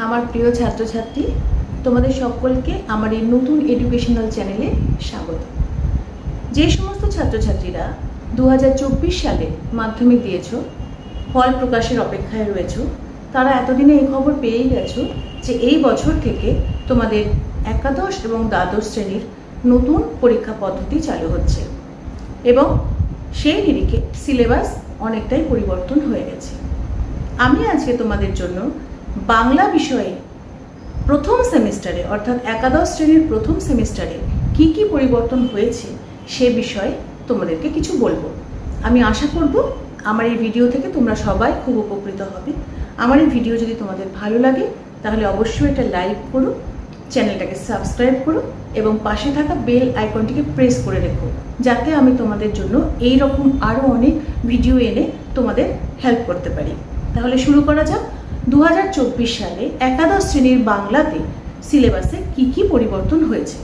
আমার প্রিয় ছাত্রছাত্রী, তোমাদের সকলকে আমার এই নতুন এডুকেশনাল চ্যানেলে স্বাগত। যে সমস্ত ছাত্রছাত্রীরা 2024 সালে মাধ্যমিক দিয়েছো, ফল প্রকাশের অপেক্ষায় রয়েছো, তারা এতদিনে এই খবর পেয়েই গেছো যে এই বছর থেকে তোমাদের একাদশ এবং দ্বাদশ শ্রেণীর নতুন পরীক্ষা পদ্ধতি চালু হচ্ছে এবং সেই নিরিখে সিলেবাস অনেকটাই পরিবর্তন হয়ে গেছে। আমি আজকে তোমাদের জন্য বাংলা বিষয়ে প্রথম সেমিস্টারে অর্থাৎ একাদশ শ্রেণীর প্রথম সেমিস্টারে কি কি পরিবর্তন হয়েছে সে বিষয়ে তোমাদেরকে কিছু বলবো। আমি আশা করব আমার এই ভিডিও থেকে তোমরা সবাই খুব উপকৃত হবে। আমার এই ভিডিও যদি তোমাদের ভালো লাগে তাহলে অবশ্যই এটা লাইক করো, চ্যানেলটাকে সাবস্ক্রাইব করো এবং পাশে থাকা বেল আইকনটিকে প্রেস করে রেখো, যাতে আমি তোমাদের জন্য এই রকম আরও অনেক ভিডিও এনে তোমাদের হেল্প করতে পারি। তাহলে শুরু করা যাক। 2024 সালে একাদশ শ্রেণীর বাংলাতে সিলেবাসে কি কি পরিবর্তন হয়েছে।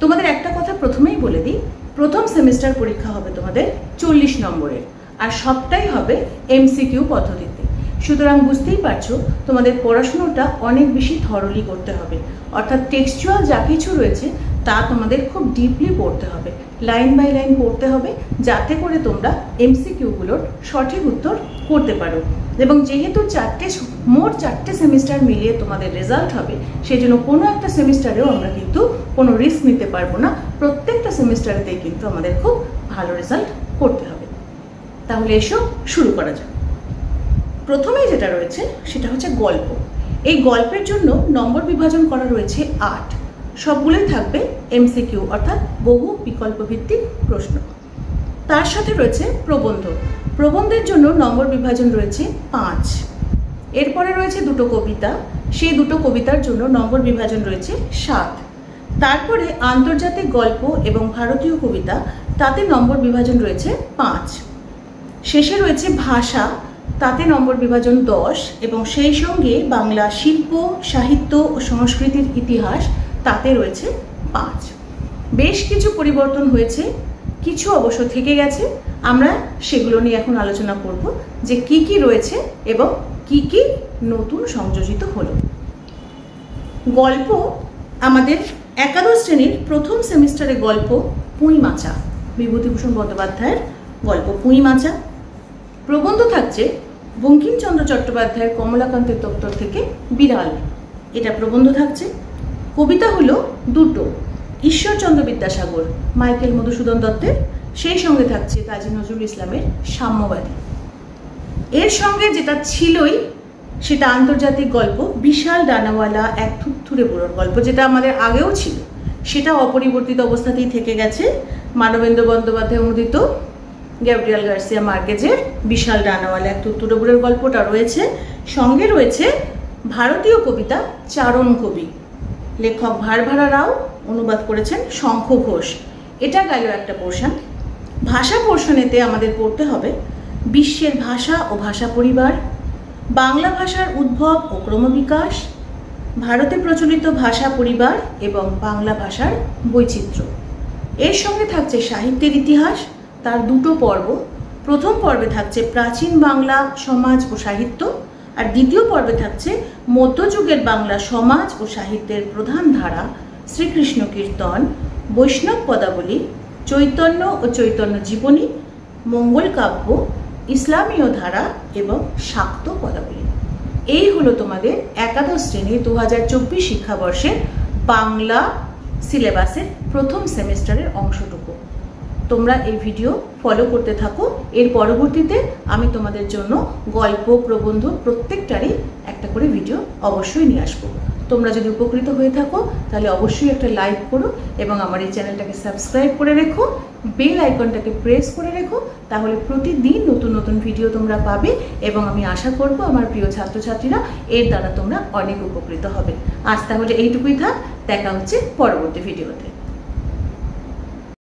তোমাদের একটা কথা প্রথমেই বলে দিই, প্রথম সেমিস্টার পরীক্ষা হবে তোমাদের 40 নম্বরের, আর সবটাই হবে এমসিকিউ পদ্ধতিতে। সুতরাং বুঝতেই পারছো তোমাদের পড়াশুনোটা অনেক বেশি থরলি করতে হবে, অর্থাৎ টেক্সচুয়াল যা কিছু রয়েছে তা তোমাদের খুব ডিপলি পড়তে হবে, লাইন বাই লাইন পড়তে হবে, যাতে করে তোমরা এমসিকিউগুলোর সঠিক উত্তর করতে পারো। এবং যেহেতু মোট চারটে সেমিস্টার মিলিয়ে তোমাদের রেজাল্ট হবে, সেই জন্য কোনো একটা সেমিস্টারেও আমরা কিন্তু কোনো রিস্ক নিতে পারবো না। প্রত্যেকটা সেমিস্টারেতেই কিন্তু আমাদের খুব ভালো রেজাল্ট করতে হবে। তাহলে এসো শুরু করা যাক। প্রথমেই যেটা রয়েছে সেটা হচ্ছে গল্প। এই গল্পের জন্য নম্বর বিভাজন করা রয়েছে 8। সবগুলোই থাকবে এমসিকিউ অর্থাৎ বহু বিকল্প ভিত্তিক প্রশ্ন। তার সাথে রয়েছে প্রবন্ধ। প্রবন্ধের জন্য নম্বর বিভাজন রয়েছে 5। এরপরে রয়েছে দুটো কবিতা, সেই দুটো কবিতার জন্য নম্বর বিভাজন রয়েছে 7। তারপরে আন্তর্জাতিক গল্প এবং ভারতীয় কবিতা, তাতে নম্বর বিভাজন রয়েছে 5। শেষে রয়েছে ভাষা, তাতে নম্বর বিভাজন 10 এবং সেই সঙ্গে বাংলা শিল্প, সাহিত্য ও সংস্কৃতির ইতিহাস, তাতে রয়েছে 5। বেশ কিছু পরিবর্তন হয়েছে, কিছু অবশ্য থেকে গেছে। আমরা সেগুলো নিয়ে এখন আলোচনা করব যে কি কি রয়েছে এবং কি কি নতুন সংযোজিত হলো। গল্প, আমাদের একাদশ শ্রেণীর প্রথম সেমিস্টারে গল্প পুঁই মাচা, বিভূতিভূষণ বন্দ্যোপাধ্যায়ের গল্প পুঁই মাচা। প্রবন্ধ থাকছে বঙ্কিমচন্দ্র চট্টোপাধ্যায়ের কমলাকান্তের দপ্তর থেকে বিড়াল, এটা প্রবন্ধ থাকছে। কবিতা হলো দুটো, ঈশ্বরচন্দ্র বিদ্যাসাগর, মাইকেল মধুসূদন দত্তের, সেই সঙ্গে থাকছে কাজী নজরুল ইসলামের সাম্যবাদী। এর সঙ্গে যেটা ছিলই সেটা আন্তর্জাতিক গল্প বিশাল ডানাওয়ালা এক থুরথুরে বুড়োর গল্প, যেটা আমাদের আগেও ছিল, সেটা অপরিবর্তিত অবস্থাতেই থেকে গেছে। মানবেন্দ্র বন্দ্যোপাধ্যায় অনুদিত গ্যাব্রিয়েল গার্সিয়া মার্কেজের বিশাল ডানাওয়ালা এক থুরথুরে বুড়োর গল্পটা রয়েছে। সঙ্গে রয়েছে ভারতীয় কবিতা চারণ কবি, লেখক ভারভারা রাও, অনুবাদ করেছেন শঙ্খ ঘোষ, এটা গেল একটা পোর্শন। ভাষা পোর্শনেতে আমাদের পড়তে হবে বিশ্বের ভাষা ও ভাষা পরিবার, বাংলা ভাষার উদ্ভব ও ক্রমবিকাশ, ভারতে প্রচলিত ভাষা পরিবার এবং বাংলা ভাষার বৈচিত্র্য। এর সঙ্গে থাকছে সাহিত্যের ইতিহাস, তার দুটো পর্ব। প্রথম পর্বে থাকছে প্রাচীন বাংলা সমাজ ও সাহিত্য, আর দ্বিতীয় পর্বে থাকছে মধ্যযুগের বাংলা সমাজ ও সাহিত্যের প্রধান ধারা, শ্রীকৃষ্ণ কীর্তন, বৈষ্ণব পদাবলী, চৈতন্য ও চৈতন্য জীবনী, মঙ্গল কাব্য, ইসলামীয় ধারা এবং শাক্ত পদাবলী। এই হলো তোমাদের একাদশ শ্রেণীর 2024 শিক্ষাবর্ষের বাংলা সিলেবাসের প্রথম সেমিস্টারের অংশটুকু। তোমরা এই ভিডিও ফলো করতে থাকো। এর পরবর্তীতে আমি তোমাদের জন্য গল্প, প্রবন্ধ প্রত্যেকটারই একটা করে ভিডিও অবশ্যই নিয়ে আসবো। তোমরা যদি উপকৃত হয়ে থাকো তাহলে অবশ্যই একটা লাইক করো এবং আমার এই চ্যানেলটাকে সাবস্ক্রাইব করে রেখো, বেল আইকনটাকে প্রেস করে রেখো, তাহলে প্রতিদিন নতুন নতুন ভিডিও তোমরা পাবে এবং আমি আশা করব আমার প্রিয় ছাত্রছাত্রীরা এর দ্বারা তোমরা অনেক উপকৃত হবে। আজ তাহলে এইটুকুই থাক, দেখা হচ্ছে পরবর্তী ভিডিওতে।